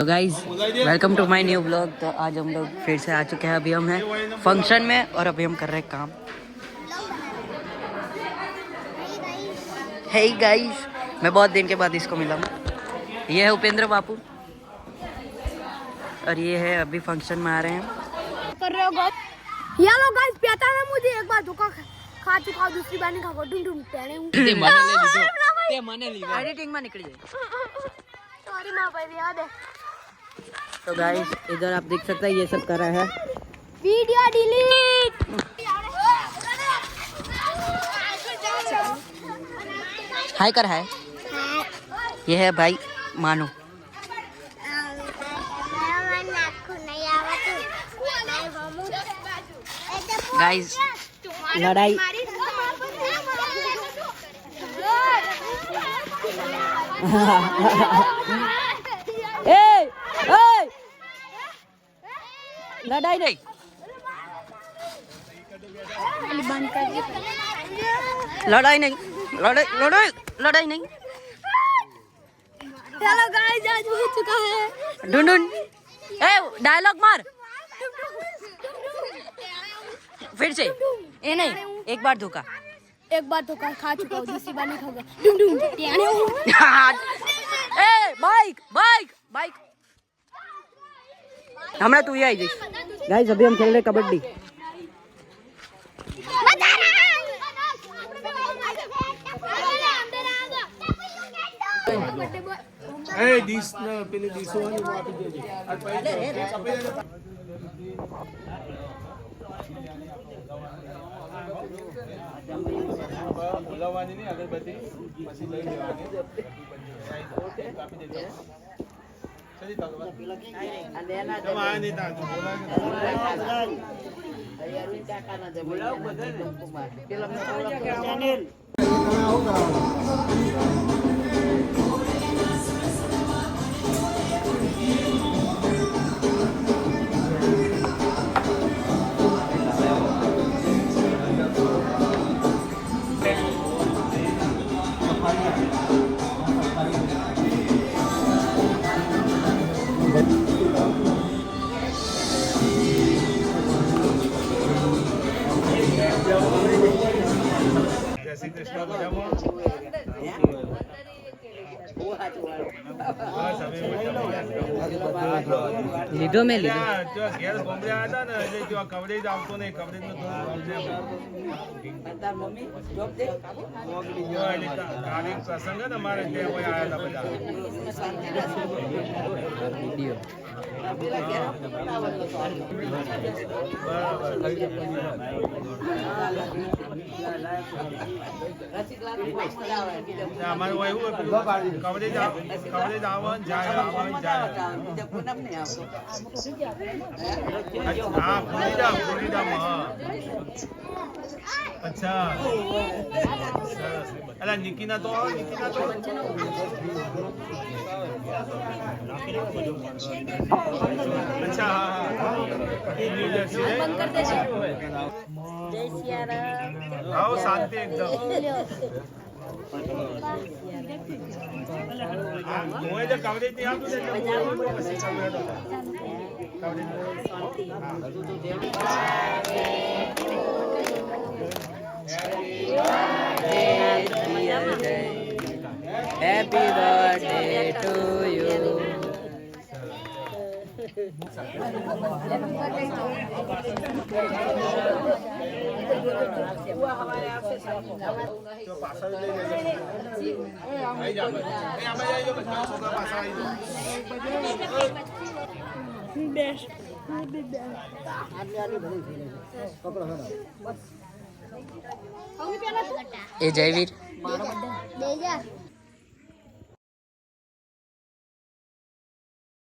तो guys welcome to my new blog. तो आज हम लोग फिर से आ चुके हैं। अभी हम हैं फंक्शन में और अभी हम कर रहे हैं काम। हे गाइज, मैं बहुत दिन के बाद इसको मिला हूँ। ये है उपेंद्र बापू और ये है अभी फंक्शन में आ रहे हैं। कर रहे हो यालो गाइस, पता ना मुझे एक बार धोखा खा चुका, दूसरी बार नहीं खाऊंगा। डुम डुम पहने हूं ते मने ली एडिटिंग में निकल जाए। सॉरी मां भाई, याद है। तो गाइस इधर आप देख सकते हैं ये सब कर रहा है। Video delete. हाय कर है। ये है भाई मानो। गाइस लड़ाई लड़ाई नहीं, लड़ाई नहीं, लड़ाई नहीं। चलो गाइस, आज हो चुका है। ढूंढ डायलॉग मार फिर से। ये नहीं, एक बार धोखा, एक बार तो खा चुका हूँ, दूसरी बार नहीं खाऊंगा। डुम डुम पहने हूं। ए बाइक बाइक बाइक हमरा तू ही आई जिस। गाइस अभी हम खेल रहे कबड्डी। ए दिस ना पहले दिसो वाली वो आपी दे बोलावानी नहीं अगरबत्ती પછી લઈ લેવાની કાપી દેજો ચલી તાલો તમે આ નહીં તા બોલાવ અરુણ કાકા ના દે બોલાવ બધાને પેલા મે બોલાવ ચેનલ લીધો મેં લીધો જો ઘેર ગોમડ્યા હતા ને એટલે જો કવરેજ આવતો નહીં, કવરેજ નો થોડો મમ્મી જોબ દે જો એટલે કાર્ય પ્રસંગ ને મારે તે કોઈ આયા હતા બધા વિડિયો અમારે એવું કવરેજ આવન જાય આવન જાય હા ફ્લોરિડા અચ્છા અલા નિકીના તો अच्छा हाँ न्यू जर्सी जय सिया राम। आओ शांति एकदम मोए जो कवरेज नहीं आतो हैप्पी बर्थडे टू यू। ए जयवीर